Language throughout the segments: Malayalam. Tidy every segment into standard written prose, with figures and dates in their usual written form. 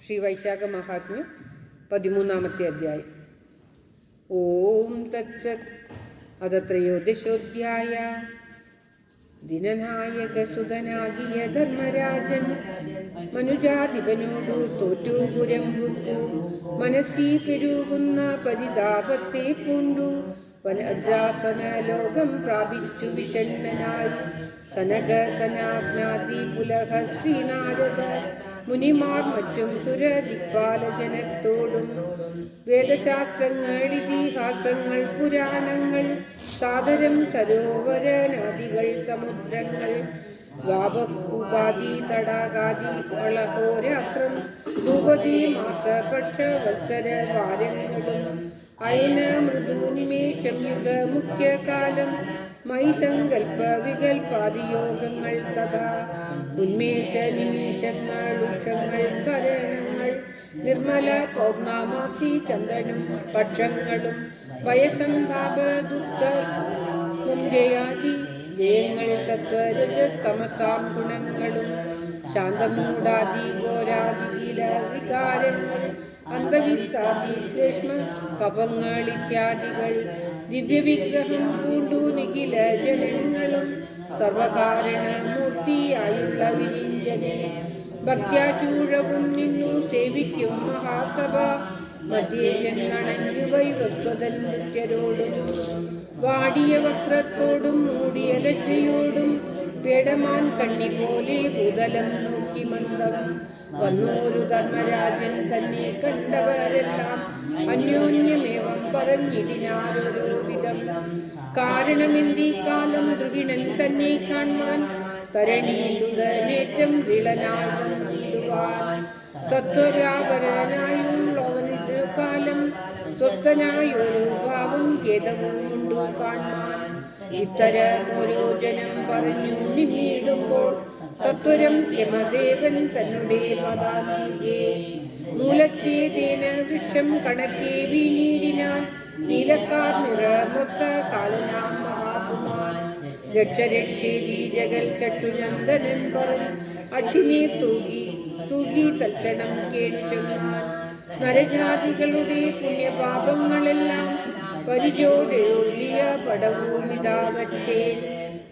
ശ്രീ വൈശാഖ മഹാത്മ്യം 13-ാമത്തെ അധ്യായം. ഓം തത്സത്. അത ത്രയോദശോധ്യായ. ദിനനായകസുതനാകിയ ധർമ്മരാജൻ മനുജാധിപനോടു തോറ്റു പുരമ്പുക്കു മനസ്സി പെരുകുന്ന പരിതാപത്തെ പൂണ്ടു വനജാസന ലോകം പ്രാപിച്ചു വിഷണ്ണനായി സനക സനാജ്ഞാതി പുലഹ ശ്രീനാരദ മുനിമാർ മറ്റും സുരദിക്പാലജനത്തോടും വേദശാസ്ത്രങ്ങൾ ഇതിഹാസങ്ങൾ പുരാണങ്ങൾ സാദരം സരോവര നദികൾ സമുദ്രങ്ങൾ വാപകൂപാദി തടാകാദി അളഹോരാത്രം ഭൂപതി മാസപക്ഷ വത്സര വാരങ്ങളും അയന മൃദുനിമേഷം യുഗ മുഖ്യകാലം മൈ സങ്കൽപ്പ വികൽപാദിയോഗങ്ങൾ തഥാ ഉന്മേഷ നിമേഷങ്ങൾ വൃക്ഷങ്ങൾ കരണങ്ങൾ നിർമ്മല പൗർണമാസി ചന്ദ്രനും പക്ഷങ്ങളും വയസന്താപ ദുഃഖ ജയാദി ജയങ്ങൾ സത്വരജ തമസാം ഗുണങ്ങളും ശാന്തമൂടാദി ഘോരാദില വികാരങ്ങൾ അന്തവിത്താദി ശ്ലേഷ്മ കപങ്ങൾ ഇത്യാദികൾ ദിവ്യവിഗ്രഹം പൂണ്ടു നിഖില ജനങ്ങളും സർവകാരണമൂർത്തിയായുള്ള വിരിഞ്ചനെ ഭക്ത്യാചൂഴവും നിന്നു സേവിക്കും മഹാസഭ മധ്യേ ജനണഞ്ഞു വൈവസ്വതൻ നൃത്യരോടും വാടിയ വക്രത്തോടും മൂടിയ ലജ്ജയോടും പേടമാൻ കണ്ണി പോലെ ഭൂതലം നോക്കി മന്ദം വന്നോരു ധർമ്മരാജൻ തന്നെ കണ്ടവരെല്ലാം അന്യോന്യമേവം പറഞ്ഞിതിനാരൊരു വിധം കാരണമെന്തീ കാലം ദൃഗിണൻ തന്നെ കാണുവാൻ തരണീസുതനേറ്റം വിളനായി വന്നിടുവാൻ സത്വവ്യാപരനായുള്ളവനു കാലം സ്വസ്ഥനായൊരു ഭാവം ഖേദവും കൊണ്ടു കാണുവാൻ ഇത്തരമോരോ ജനം പറഞ്ഞു നിന്നിടുമ്പോൾ സത്വരം യമദേവൻ തന്നെ പദാന്തികെ മൂലച്ഛേദേന വൃക്ഷം കണക്കെ വീണീടിനാൻ നീലക്കാർ നിറമൊത്ത കാലനാം മഹാകുമാൻ രക്ഷരക്ഷേതി ജഗൽ ചക്ഷുനന്ദനൻ പറഞ്ഞു അക്ഷിനീർ തൂകി തൽക്ഷണം കേണിച്ചൊന്നാൻ നരജാതികളുടെ പുണ്യപാപങ്ങളെല്ലാം പരിചോടൊഴിയ പടവുമിതാ വച്ചേൻ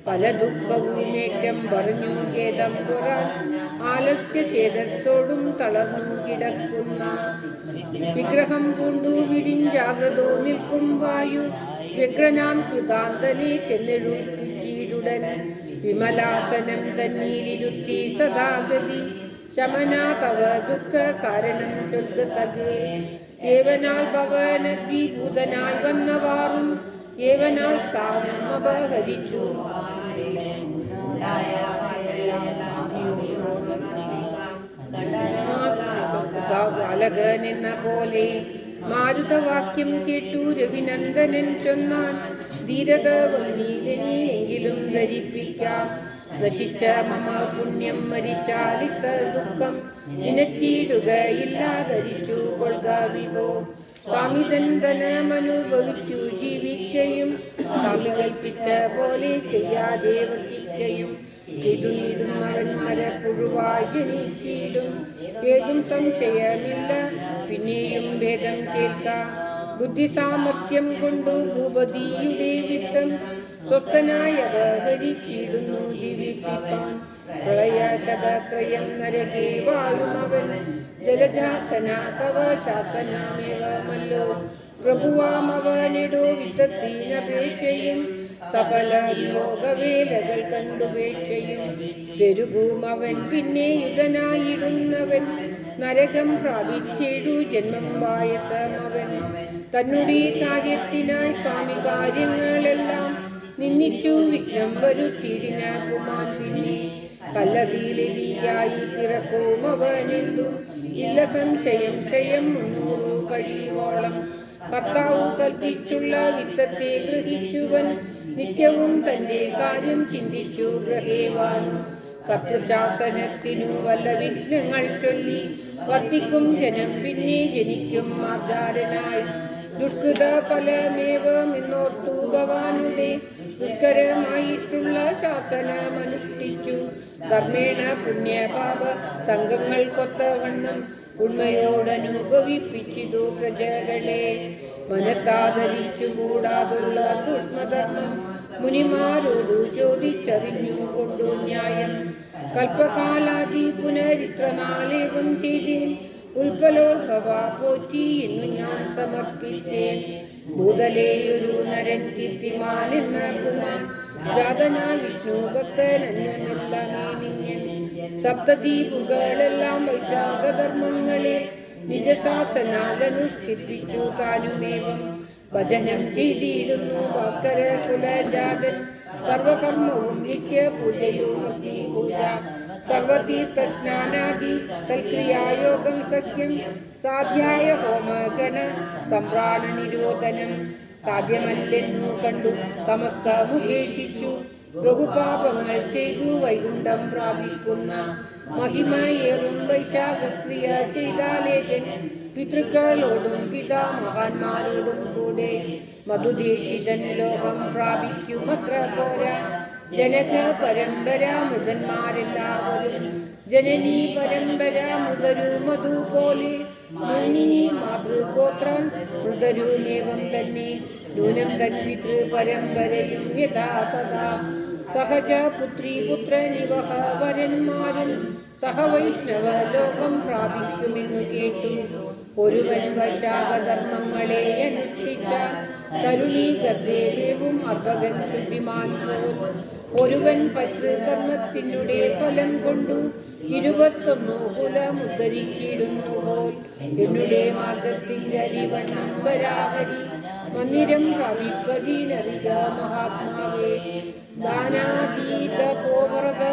പല ദുഃഖവുമേറ്റം പറഞ്ഞു ഖേദം പുറാൻ ആലസ്യ ചേതസ്സോടും തളർന്നു കിടക്കുന്ന വിഗ്രഹം കൊണ്ടു വിരിഞ്ചാഗ്രതോ നിൽക്കും വായു വ്യഗ്രനാം കൃതാന്തനെ ചെന്നെഴുപ്പിച്ചിടുടൻ വിമലാസനം തന്നീലിരുത്തി സദാഗതി ശമനാ തവ ദുഃഖ കാരണം ചൊൽക സഖേ ഏവനാൾ ഭവനദ്വിഭൂതനായി വന്നവാറും ഏവനാൾ സ്ഥാനം അപഹരിച്ചു ബാലകനെന്ന പോലെ മാരുതവാക്യം കേട്ടു രവിനന്ദനൻ ചൊന്നാൻ ധീരത വന്നീലനി എങ്കിലും ധരിപ്പിക്കാം നശിച്ച മമ പുണ്യം മരിച്ചാലിത്ത ദുഃഖം നിനച്ചിടുകയില്ലാതരിച്ചു കൊള്ളുക വിഭോ സ്വാമിതന്ദനമനുഭവിച്ചു ജീവിക്കയും സ്വാമി കൽപ്പിച്ച പോലെ ചെയ്യാതെ വസിക്കയും ചെയ്തു നീടുന്നവൻ മരപ്പുഴുവായി ജനിച്ചിടും ഏതും സംശയമില്ല പിന്നെയും ഭേദം കേൾക്കാം ബുദ്ധി സാമർത്ഥ്യം കൊണ്ടു ഭൂപതിയുടെ വിത്തം സ്വസ്ഥനായി അപഹരിച്ചിടുന്നു ജീവിപ്പിക്കാൻ പ്രളയശതത്രയം നരകേ വാഴുമവൻ ജലജാസന തവ ശാസനമേവമല്ലോ പ്രഭുവാമവനിടോ വിത്തത്തിനപേക്ഷയും സഫല യോഗവേലകൾ കണ്ടുപേക്ഷയും പെരുകും അവൻ പിന്നെ യുധനായിടുന്നവൻ നരകം പ്രാപിച്ചേടു ജന്മം വായസമവൻ തന്നുടെ കാര്യത്തിനായി സ്വാമി കാര്യങ്ങളെല്ലാം നിന്നിച്ചു വിഘ്നം വരുത്തിയിടിന കുമാൻ പിന്നെ കല്ലതീലിയായി പിറക്കും അവനെന്തും ഇല്ല സംശയം ക്ഷയം 300 കഴിയുവോളം കർത്താവ് കൽപ്പിച്ചുള്ള വിത്തത്തെ ഗ്രഹിച്ചുവൻ നിത്യവും തന്റെ കാര്യം ചിന്തിച്ചു ഗ്രഹേവാണു കർത്തൃശാസനത്തിനു വല്ല വിഘ്നങ്ങൾ ചൊല്ലി വർദ്ധിക്കും ജനം പിന്നെ ജനിക്കും ആചാരനായി ദുഷ്കൃത ഫലമേവമെന്നോർത്തു ഭവാനുടെ ദുഷ്കരമായിട്ടുള്ള ശാസനമനുഷ്ഠിച്ചു ധർമ്മേണ പുണ്യപാപ സംഘങ്ങൾക്കൊത്തവണ്ണം ഉണ്മയോടനുഭവിപ്പിച്ചിടു പ്രജകളെ. മനസ്സാദരിച്ചു കൂടാതുള്ള സൂക്ഷ്മധർമ്മം മുനിമാരോടു ചോദിച്ചറിഞ്ഞു കൊണ്ടു ന്യായം. കൽപ്പകാലാദി പുനരിത്ര നാളേവം ചെയ്തേൻ, ഉൽപ്പലോത്ഭവ പോറ്റി എന്നു ഞാൻ സമർപ്പിച്ചേൻ. ഭൂതലേയൊരു നരൻ കീർത്തിമാൻ എന്ന കുമാൻ, ജാതനാ വിഷ്ണു ഭക്തനന്യമെല്ലാമേ നിന്യൻ. സപ്തദീപുകളെല്ലാം വൈശാഖധർമ്മങ്ങളെ നിജശാസനാലനുഷ്ഠിപ്പിച്ചു താനുമേവം. ഭജനം ചെയ്തിടുന്നു ഭാസ്കര കുലജാതൻ, സർവകർമ്മവും നിത്യ പൂജയും അഗ്നിപൂജ. സർവതീർത്ഥസ്നാനാദി സൽക്രിയായോഗം സഖ്യം, സാധ്യായ ഹോമഗണ സമ്പ്രാണ നിരോധനം. സാധ്യമല്ലെന്നു കണ്ടു സമസ്തമുപേക്ഷിച്ചു, ബഹുപാപങ്ങൾ ചെയ്തു വൈകുണ്ഠം പ്രാപിക്കുന്ന. മഹിമയേറും വൈശാഖക്രിയ ചെയ്താലേകൻ, പിതൃക്കളോടും പിതാമഹാന്മാരോടും കൂടെ മധുദേശിതൻ ലോകം പ്രാപിക്കുമത്ര പോരാ. ജനക പരമ്പര മൃതന്മാരെല്ലാവരും, ജനനീ പരമ്പര മൃതരു മധുപോലെ. മുനി മാതൃഗോത്ര മൃതരുമേവം തന്നെ, നൂനം തൻ പിതൃ പരമ്പരയും യഥാ തഥാ. സഹജ പുത്രീ പുത്രനിവഹ വരന്മാരും സഹവൈഷ്ണവ ലോകം പ്രാപിക്കുമെന്നു കേട്ടു. ഒരുവൻ വൈശാഖധർമ്മങ്ങളെ അനുഷ്ഠിച്ച തരുണീ ഗർഭേവും അർഭകൻ ശുദ്ധിമാൻ പോൽ. ഒരുവൻ പൈതൃകർമ്മത്തിനുടെ ഫലം കൊണ്ടു 21 കുലമുദ്ധരിച്ചിടുന്നു പോൽ. എന്നുടെ മാർഗത്തിങ്കരിവണ്ണം വരാഹരി, മന്ദിരം പ്രാപിപ്പതിനറിക മഹാത്മാവേ. ദാനാതീത പോവ്രത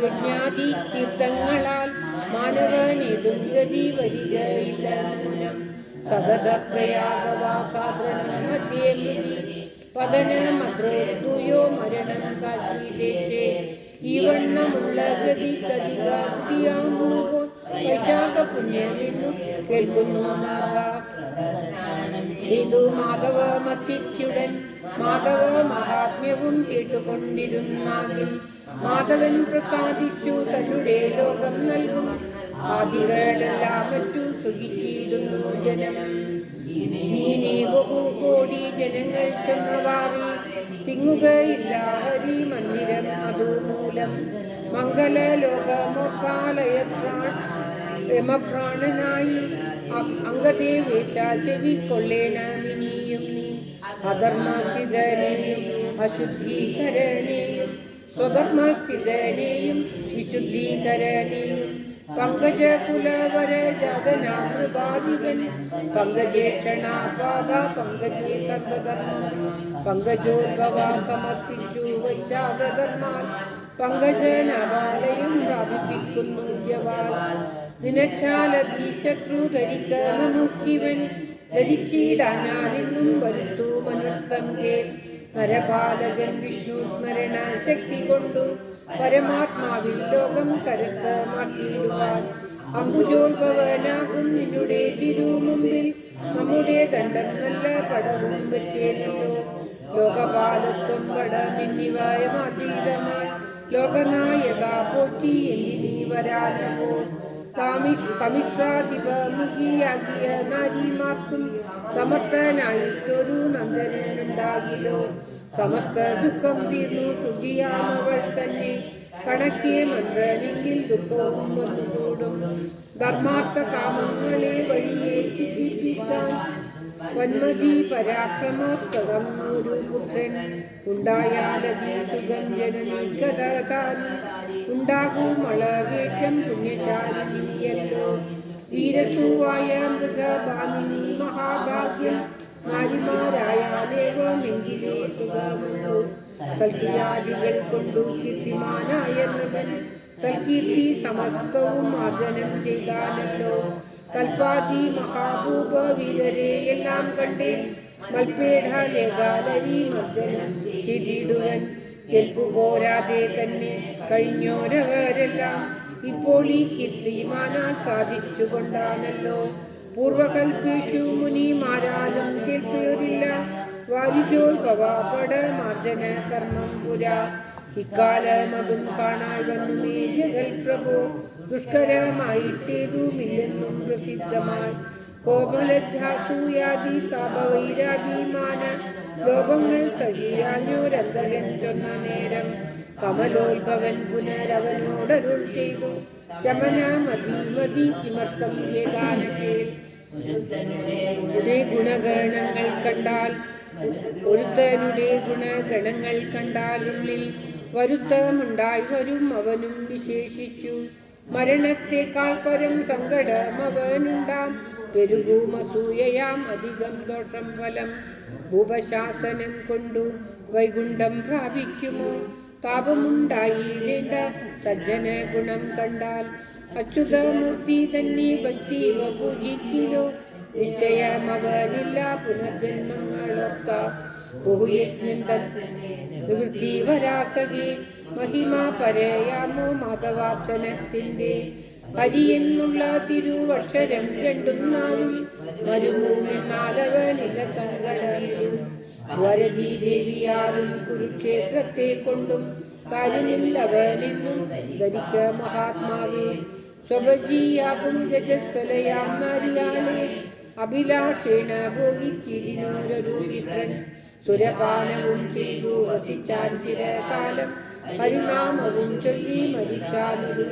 യജ്ഞാദി തീർത്ഥങ്ങളാൽ മാനവനേതും ഗതി വരികയില്ല നൂനം. സതത പ്രയാഗവാസാദ്രണ മധ്യേ മൃതി, പതനമൃത്യുയോ മരണം കാശീദേശേ. ഈ വണ്ണമുള്ള ഗതി ഗതികാഗതിയാകുമ്പോൾ വൈശാഖ പുണ്യമെന്നു കേൾക്കുന്നു നാഥ. ചെയ്തു മാധവ മർച്ചിച്ചുടൻ മാധവ മഹാത്മ്യവും കേട്ടുകൊണ്ടിരുന്നാകിൽ, മാധവൻ പ്രസാദിച്ചു തന്നുടെ ലോകം നൽകും. ആദികളെല്ലാം മറ്റു സുഖിച്ചിടുന്നു ജനം. ഇങ്ങനെ ബഹുകോടി ജനങ്ങൾ ചെന്നവാറി, തിങ്ങുകയില്ല ഹരി മന്ദിരം അതുമൂലം. മംഗലലോകമോർക്കാലയ യമപ്രാണനായി അംഗദേവേശ ചെവിക്കൊള്ളേണമിനിയും നീ. അധർമ്മസ്ഥിതനെയും അശുദ്ധീകരനെയും സ്വധർമ്മസ്ഥിതനെയും വിശുദ്ധീകരനെയും. പങ്കജകുലവര ജാതനാമൃപാധിപൻ പങ്കജേക്ഷണ പാപ പങ്കജേ സർവധർമ്മം. പങ്കജോദ്ഭവ സമർപ്പിച്ചു വൈശാഖധർമാൻ, പങ്കജനവാലയും പ്രാപിപ്പിക്കുന്നു ജവാൽ. നിനച്ചാലീ ശത്രു ധരിക്ക നമുക്കിവൻ, ധരിച്ചിടാഞ്ഞാലിന്നും വരുത്തു മനുത്തം കേ. നരപാലകൻ വിഷ്ണു സ്മരണ ശക്തി കൊണ്ടു പരമാത്മാവിൽ ലോകം കരസ്ഥമാക്കിയിടുവാൻ. അംബുജോത്ഭവനാകും നിന്നുടെ തിരുമുമ്പിൽ, നമ്മുടെ ദണ്ഡം നല്ല പടവും വെച്ചേനല്ലോ. ലോകപാലത്വം പടമെന്നിവയ മാതീതമായി, ലോകനായക പോറ്റി എന്തിനീ വരാനകോ. കമിഷ്രാധിപമുഖിയാകിയ നാരിമാർക്കും സമർത്ഥനായിട്ടൊരു നന്ദനുണ്ടാകിലോ. സമസ്ത ദുഃഖം തീർന്നു സുഖിയാമവൾ തന്നെ, കണക്കേ മന്ത്രനെങ്കിൽ ദുഃഖവും വന്നുകൂടും. ധർമാർത്ഥ കാമങ്ങളെ വഴിയെ സിദ്ധിപ്പിക്കാൻ വന്മതി പരാക്രമോത്സവം ഒരു പുത്രൻ ഉണ്ടായാലതി സുഖം ജനനീകഥാനും. ഉണ്ടാകും അളവേറ്റം പുണ്യശാലിനിയല്ലോ. വീരസുവായ മൃഗഭാമിനി മഹാഭാഗ്യം, നാരിമാരായാലേവമെങ്കിലേ സുഖമുള്ളൂ. സൽക്രിയാദികൾ കൊണ്ടു കീർത്തിമാനായ നൃപൻ, സൽകീർത്തി സമസ്തവും മാർജനം ചെയ്താലല്ലോ. കൽപ്പാതി മഹാഭൂപ വീരരെ എല്ലാം കണ്ടേ, മൽപേഢാലേഖാലരി മർജനം ചെയ്തിടുവൻ. കെൽപ്പു പോരാതെ തന്നെ കഴിഞ്ഞോരവരെല്ലാം ഇപ്പോൾ ഈ കീർത്തിമാനാൽ സാധിച്ചു കൊണ്ടാണല്ലോ. പൂർവകൽപ്പേഷു മുനിമാരാലും കേൾപ്പയോരില്ല, വാരിജോത്ഭവപട മാർജന കർമ്മം പുരാ. ഇക്കാലമതും കാണാൻ വന്നു മേ ജഗൽ പ്രഭോ, ദുഷ്കരമായിട്ടേതുമില്ലെന്നും പ്രസിദ്ധമായി. കോപലജ്ജാസൂയാദി താപവൈരാഭിമാന ലോപങ്ങൾ സഹിയാഞ്ഞോരന്തകൻ ചൊന്ന നേരം കമലോത്ഭവൻ പുനരവനോടരുൾ ചെയ്തു, ശമന മതി മതി കിമർത്ഥം ഏതാനകേ. ഗുണഗണങ്ങൾ കണ്ടാൽ ഒരുത്തനുടെ ഗുണഗണങ്ങൾ കണ്ടാലുള്ളിൽ വരുത്തമുണ്ടായി വരും അവനും വിശേഷിച്ചു. മരണത്തെക്കാൾ പരം സങ്കടം അവനുണ്ടാം, പെരുകുമസൂയയാം അധികം ദോഷം ഫലം. ഭൂപശാസനം കൊണ്ടു വൈകുണ്ഠം പ്രാപിക്കുമോ, താപമുണ്ടായിടേണ്ട സജ്ജന ഗുണം കണ്ടാൽ. അച്യുതമൂർത്തി തന്നെ ഭക്തി പൂജിക്കിലോ, നിശ്ചയമവനില്ല പുനർജന്മങ്ങളൊത്ത. ബഹുയജ്ഞം നിവൃത്തി വരാസകി മഹിമ പരയാമോ മാധവാർച്ചനത്തിൻ്റെ. ഹരിയെന്നുള്ള തിരുവക്ഷരം രണ്ടും നാവിൽ വരുമൂമെന്നാലവനില്ല സങ്കടമിലും. വരദീ ദേവിയാലും കുരുക്ഷേത്രത്തെ കൊണ്ടും കാര്യമില്ലവനെന്നും ധരിക്ക മഹാത്മാവേ. സ്വഭജിയാകും രജസ്വലയാം നാരിയാളെ അഭിലാഷേണ ഭോഗിച്ചിരിനോരൊരു വിപ്രൻ. സുരപാനവും ചെയ്തു വസിച്ചാൻ ചിരകാലം, ഹരിനാമവും ചൊല്ലി മരിച്ചാനൊരു.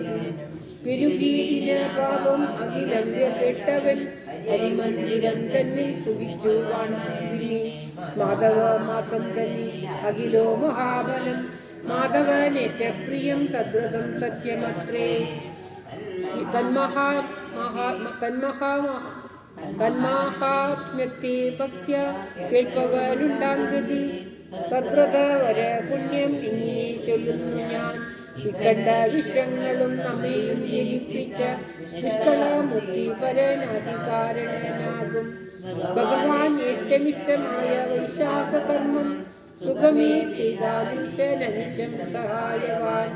പെരുകീടിന് പാപം അഖിലം വ്യപ്പെട്ടവൻ, ഹരിമന്ദിരം തന്നിൽ സുഖിച്ചു കാണാൻ പിന്നെ. മാധവ മാസം തന്നെ അഖിലോ മഹാബലം, മാധവനേറ്റ പ്രിയം തദ്വ്രതം സത്യമത്രേ. തന്മഹാത്മ്യത്തെ ഭക്ത്യ കേൾപ്പവനുണ്ടാം ഗതി. തദ്വ്രത വര പുണ്യം ഇങ്ങനെ ചൊല്ലുന്നു ഞാൻ. ഇക്കണ്ട വിശ്വങ്ങളും നമ്മെയും ജനിപ്പിച്ച നിഷ്കളമുക്തി പരനാധികാരണനാകും ഭഗവാൻ. ഏറ്റമിഷ്ടമായ വൈശാഖ കർമ്മം സുഖമേ ചെയ്താലീശനനിശം സഹായവാൻ.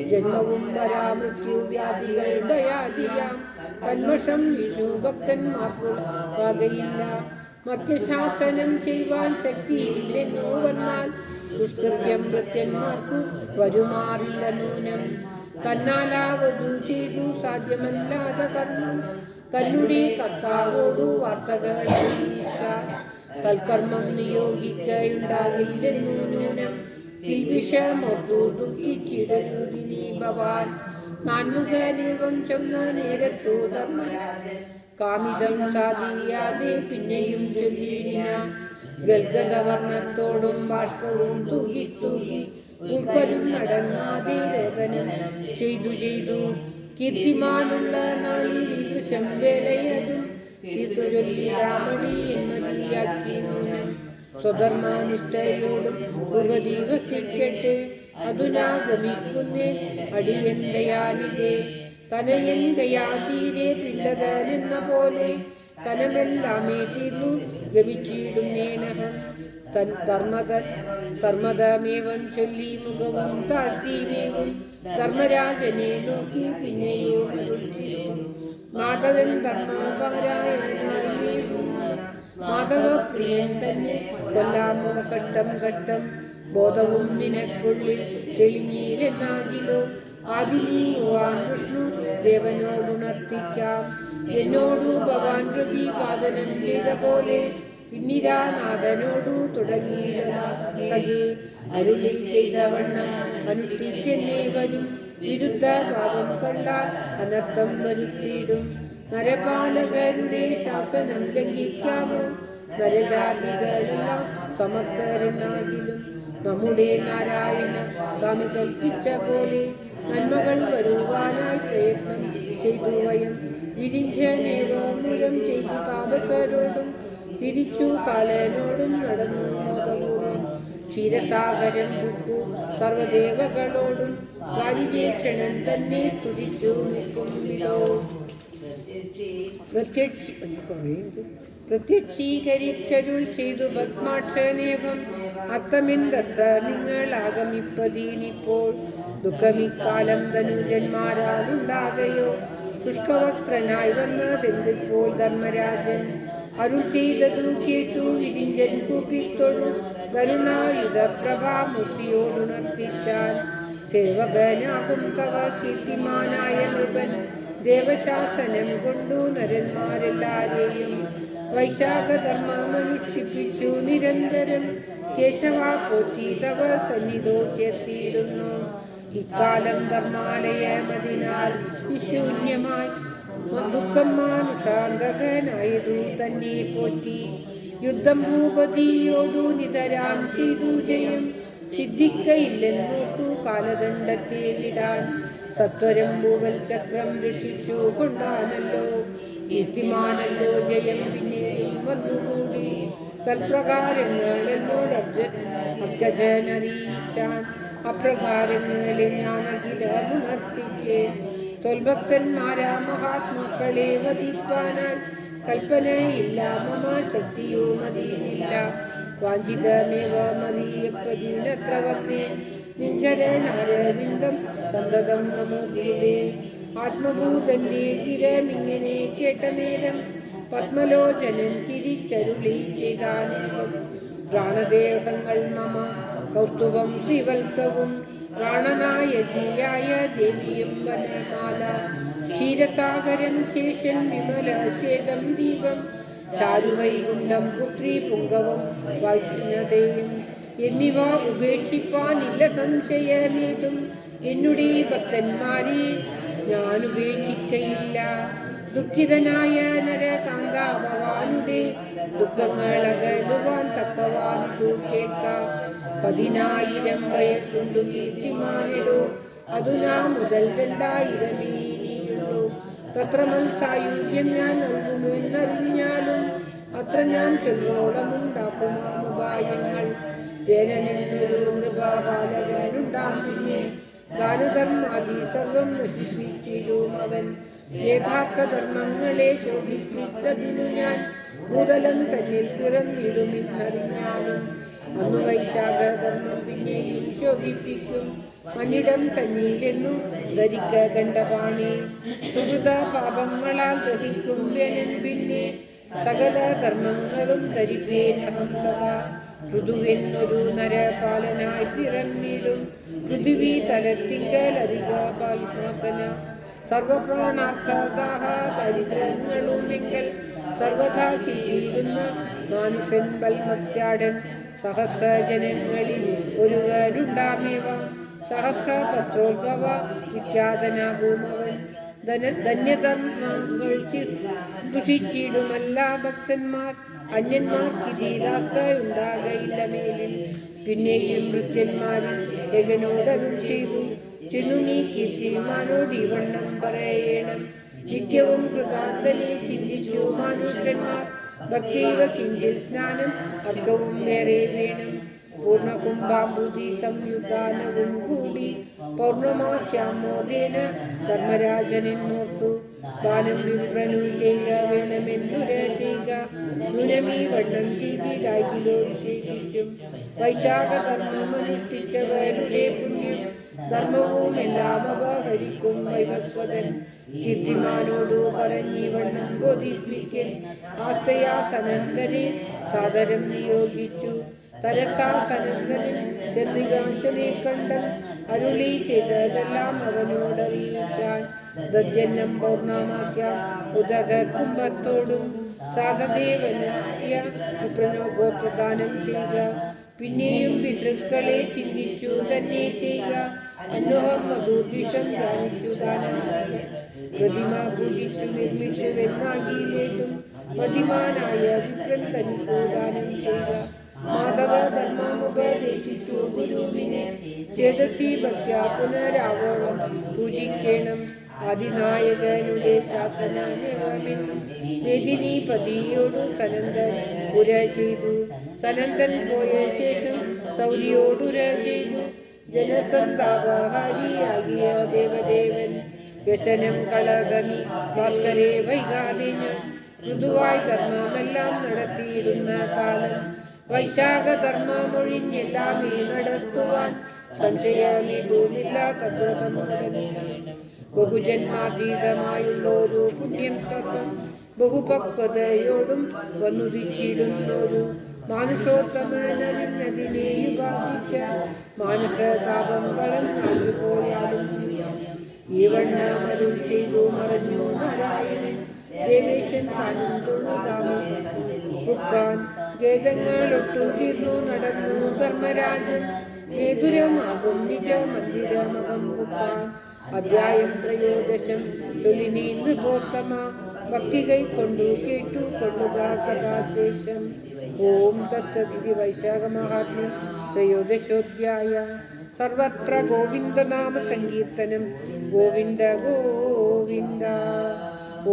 ജന്മവും പരാമൃത്യു വ്യാധികൾ ഭയാദിയാം കന്മഷം വിഷ്ണു ഭക്തന്മാർക്കുള്ള വകയില്ല. മധ്യശാസനം ചെയ്യുവാൻ ശക്തിയില്ലെന്നു വന്നാൽ ദുഷ്കൃത്യം ഭൃത്യന്മാർക്കു വരുമാറില്ല നൂനം. തന്നാലാവതു ചെയ്തു സാധ്യമല്ലാതെ കർമ്മം, തന്നെ കർത്താവോടു വാർത്തകൾ അറിയിച്ചാൽ തൽക്കർമ്മം നിയോഗിക്കയുണ്ടാകില്ലെന്നു നൂനം. കിൽവിഷമോർത്തു ദുഃഖിച്ചിടരുതിനി ഭവാൻ. നാൻമുഖനേവം ചൊന്ന നേരത്തു ധർമ്മ കാമിതം സാധിയാതെ പിന്നെയും ചൊല്ലിയിടിനാൻ. ഗൽഗതവർണ്ണത്തോടും ബാഷ്പവും തൂകി തൂകി ഉൾക്കരും നടങ്ങാതെ രോദനം ചെയ്തു ചെയ്തു. കീർത്തിമാനുള്ള നാളിൽ ഇത് ശമ്പേലയതും തീർത്തു ചൊല്ലിടാമടി എന്മതിയാക്കി നൂനം. സ്വധർമാനിഷ്ഠയോടും ഉപദിവസിക്കട്ടെ അതുനാഗമിക്കുന്നേ അടിയൻ ദയാനിതേ. തനയൻ ഗയാതീരെ പിണ്ടതനെന്ന പോലെ കനമെല്ലാമേ തീർന്നു ഗമിച്ചിടുന്നേനഹം. ധർമ്മതമേവം ചൊല്ലി മുഖവും താഴ്ത്തിമേവും ധർമ്മരാജനെ നോക്കി പിന്നെയോ അരുളിച്ചിരുന്നു. മാധവൻ ധർമ്മപാരായണനായി മാധവപ്രിയൻ തന്നെ കൊല്ലാമോ കഷ്ടം കഷ്ടം. ബോധവും നിനക്കുള്ളിൽ തെളിഞ്ഞില്ലെന്നാകിലോ ആദി നീങ്ങുവാൻ വിഷ്ണു ദേവനോടുണർത്തിക്കാം. എന്നോടു ഭവാൻ പ്രതിപാദനം ചെയ്ത പോലെ ഇന്ദിരാനാഥനോടു തുടങ്ങിയിടലാ സഖേ. അരുളി ചെയ്ത വണ്ണം അനുഷ്ഠിച്ചെന്നേ വരും. വിരുദ്ധ ഭാവം കണ്ടാൽ അനർത്ഥം വരുത്തിയിടും. നരപാലകരുടെ ശാസനം ലംഘിക്കാമോ? നരജാതികളെല്ലാം സമർത്ഥരെന്നാകിലും നമ്മുടെ നാരായണ സ്വാമി കൽപ്പിച്ച പോലെ നന്മകൾ വരുവാനായി പ്രയത്നം ചെയ്തു വയം. വിരിഞ്ചനേവമുരം ചെയ്തു താപസരോടും തിരിച്ചു കാലനോടും നടന്നു മോദപൂർവം. ക്ഷീരസാഗരം ബുക്കു സർവദേവകളോടും വാരിജേക്ഷണൻ തന്നെ സ്തുതിച്ചു നിൽക്കും വിധോ. പ്രത്യക്ഷീകരിച്ചരുൾ ചെയ്തു പത്മാക്ഷനേവം. അത്തമെന്തത്ര നിങ്ങളാഗമിപ്പതീനിപ്പോൾ ദുഃഖമിക്കാലം ധനുജന്മാരാലുണ്ടാകയോ. ശുഷ്കവക്ത്രനായി വന്നതെന്തിപ്പോൾ ധർമ്മരാജൻ അരുൾ ചെയ്തതു കേട്ടു വിരിഞ്ചൻ കൂപ്പിത്തൊഴു. കരുണായുധ പ്രഭാമൂർത്തിയോടുണർത്തിച്ചാൽ സേവകനാകും തവ കീർത്തിമാനായ നൃപൻ ദേവശാസനം കൊണ്ടു നരന്മാരെല്ലാരെയും വൈശാഖധർമ്മമനുഷ്ഠിപ്പിച്ചു നിരന്തരം കേശവ പോറ്റി തവ സന്നിധോ ചേർത്തിയിടുന്നു. ഇക്കാലം ധർമാലയമതിനാൽ നിശൂന്യമായി ദുഃഖം മാനുഷാന്തകനായതു തന്നെ പോറ്റി യുദ്ധം ഭൂപതിയോടു നിതരാം ചെയ്തു ജയം സിദ്ധിക്കയില്ലെന്നോട്ടു കാലദണ്ഡത്തെ വിടാൻ സത്വരം ഭൂവൽ ചക്രം രക്ഷിച്ചു കൊണ്ടാണല്ലോ കീർത്തിമാനല്ലോ ജയം പിന്നെയും വന്നുകൂടി. തൽപ്രകാരങ്ങൾ എന്നോട് അർജനറിയിച്ചാൻ അപ്രകാരങ്ങളെ ഞാൻ അഖിലമുണർത്തിച്ചേ. തൊൽഭക്തന്മാരാ മഹാത്മാക്കളെ വധിപ്പാനാൽ കൽപ്പനയില്ല മമ ശക്തിയോ മതിയില്ല. വാഞ്ചിതമേവ മറിയപ്പതിനത്ര വന്നേ നിഞ്ചരണാരവിന്ദം സന്തതം നമോദേ. ആത്മഭൂതന്റെ ഗിരമിങ്ങനെ കേട്ട നേരം പത്മലോചനൻ ചിരിച്ചരുളി ചെയ്താനേകം പ്രാണദേഹങ്ങൾ മമ കൗസ്തുഭം ശ്രീവത്സവും പ്രാണനായകിയായ ദേവിയും വനമാല ക്ഷീരസാഗരം ശേഷൻ വിമല ശ്വേതം ദീപം ചാരുവൈകുണ്ഠം പുത്രി പുങ്കവം വൈജ്ഞതയും എന്നിവ ഉപേക്ഷിപ്പാനില്ല സംശയമേതും. എന്നുടെ ഭക്തന്മാരെ ഞാൻ ഉപേക്ഷിക്കയില്ല. ദുഃഖിതനായ നരകാന്താഭവാനുടെ ദുഃഖങ്ങൾ അകലുവാൻ തക്കവാനിതു കേൾക്കാം. 10,000 വയസ്സുണ്ടു കീർത്തിമാനിടോ അതുനാ മുതൽ 2000 ഇനിയുള്ളൂ. തത്ര മത്സായുജ്യം ഞാൻ നൽകുമെന്നറിഞ്ഞാലും അത്ര ഞാൻ ചൊല്ലോളമുണ്ടാക്കുമാമുപായങ്ങൾ. വേനനെന്നൊരു നൃപാപാലകനുണ്ടാം പിന്നെ ദാനധർമാദി സർവം നശിപ്പിച്ചിടും അവൻ. യഥാർത്ഥ ധർമ്മങ്ങളെ ശോഭിപ്പിച്ചതിനു ഞാൻ ഭൂതലം തന്നിൽ പിറന്നിടുമെന്നറിഞ്ഞാലും അന്നു വൈശാഖധർമ്മം പിന്നെയും ശോഭിപ്പിക്കും. മന്നിടം തന്നിലെന്നു ധരിക്ക ദണ്ഡപാണി സുഹൃത പാപങ്ങളാൽ ദഹിക്കും വേനൻ പിന്നെ സകല ധർമ്മങ്ങളും ധരിപ്പേനഹം തവ. ഋതുവെന്നൊരു നരപാലനായി പിറന്നിടും പൃഥിവി തലത്തിങ്കലധിക പാൽമാസന സർവപ്രാണാർത്ഥദാഹ ദരിദ്രങ്ങളുമെങ്കിൽ സർവഥാ ചെയ്തിരുന്ന മാനുഷൻ ബൽമത്യാടൻ. സഹസ്രജനങ്ങളിൽ ഒരുവനുണ്ടാമേവ സഹസ്രപത്രോത്ഭവ വിഖ്യാതനാകുമവൻ. ധന്യധർമ്മങ്ങൾ ദുഷിച്ചിടുമല്ല ഭക്തന്മാർ അന്യന്മാർക്കിതീരാസ്ഥയുണ്ടാകയില്ല മേലിൽ. പിന്നെയും വൃത്യന്മാരിൽ ഏകനോടരുൾ ചെയ്തു ചെന്നു നീ കീർത്തിമാനോട് ഈ വണ്ണം പറയണം. നിത്യവും കൃതാർത്ഥനെ ചിന്തിച്ചു മാനുഷ്യന്മാർ ഭക്തിവ കിഞ്ചിൽ സ്നാനം അർക്കവും വേറെ വേണം. പൂർണ്ണകുംഭാംബുധി സംയുഗാനവും കൂടി പൗർണമാശ്യാമോദേന ധർമ്മരാജനെന്നോർത്തു ബാലം വിപ്രനു ചെയ്യുക വേണമെന്നുര ചെയ്യുക. നുനമീ വണ്ണം ചെയ്തിടായിലോ വിശേഷിച്ചും വൈശാഖധർമ്മമനുഷ്ഠിച്ചവരുടെ പുണ്യം ധർമ്മവും എല്ലാം അപഹരിക്കും വൈവസ്വതൻ. കീർത്തിമാനോടു പറഞ്ഞീ വണ്ണം ബോധിപ്പിക്കൽ ആസ്തയാ സനന്ദനെ സാദരം നിയോഗിച്ചു. തരസാ സനന്ദനൻ ചന്ദ്രികാംശനെ കണ്ടൻ അരുളി ചെയ്തതെല്ലാം അവനോടറിയിച്ചാൻ. ദദ്യന്നം പൗർണമാസ്യ ഉദക കുംഭത്തോടും സാധദേവനായ വിപ്രനോഗോപ്രദാനം ചെയ്യുക. പിന്നെയും പിതൃക്കളെ ചിന്തിച്ചു തന്നെ ചെയ്യുക. അന്വഹം മധുദ്വിഷം ധ്യാനിച്ചു ദാനാദികൾ പ്രതിമ പൂജിച്ചു നിർമ്മിച്ചു എന്നാകിയിലേതും മതിമാനായ വിപ്രൻ തനിക്കു ദാനം ചെയ്യുക. മാധവ ധർമ്മമുപദേശിച്ചു ഗുരുവിനെ ചേതസി ഭക്ത്യാ പുനരാവോളം പൂജിക്കണം. ആദിനായകനുടെ ശാസനമെന്നും വേദിനി പതിയോടു സനന്ദൻ ഉര ചെയ്തു. സനന്ദൻ പോയ ശേഷം സൗരിയോടുര ചെയ്തു. ജനസന്താപഹാരിയാകിയ ദേവദേവൻ വ്യസനം കളകനി ഭാസ്കരെ വൈകാതെ ഞാൻ മൃദുവായി കർമ്മമെല്ലാം നടത്തിയിടുന്ന കാലം വൈശാഖധർമ്മമൊഴിഞ്ഞെല്ലാമേ നടത്തുവാൻ സംശയമില്ല. തദ്വതമുടനെ ബഹുജന്മാതീതമായുള്ളൊരു പുണ്യം സർവം ബഹുപക്വതയോടും വന്നുദിച്ചിടുന്നൊരു മാനുഷോത്തമനതിനെയുപാസിച്ച മാനസതാപം കളഞ്ഞു പോയാലും ഈ വണ്ണമരുൾ ചെയ്തു മറഞ്ഞു നാരായണൻ ദേവേശൻ താനും തൊഴുതാമുക്കാൻ ഗേദങ്ങളൊട്ടു തീർന്നു നടന്നു ധർമ്മരാജൻ മേധുരമാകും നിജ മന്ദിരമകം കുപ്പാൻ അധ്യായം 13 ചൊല്ലിനി നൃപോത്തമ ഭക്തി കൈക്കൊണ്ടു കേട്ടു കൊള്ളുക സദാശേഷം. ഓം തത്സതി വൈശാഖ മഹാത്മ്യം 13 സർവത്ര ഗോവിന്ദനാമ സങ്കീർത്തനം. ഗോവിന്ദ ഗോവിന്ദ.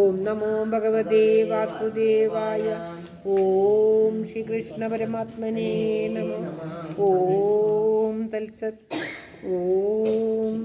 ഓം നമോ ഭഗവതേ വാസുദേവായ. ഓം ശ്രീകൃഷ്ണ പരമാത്മനേ നമഃ. ഓം തത്സത്. ഓം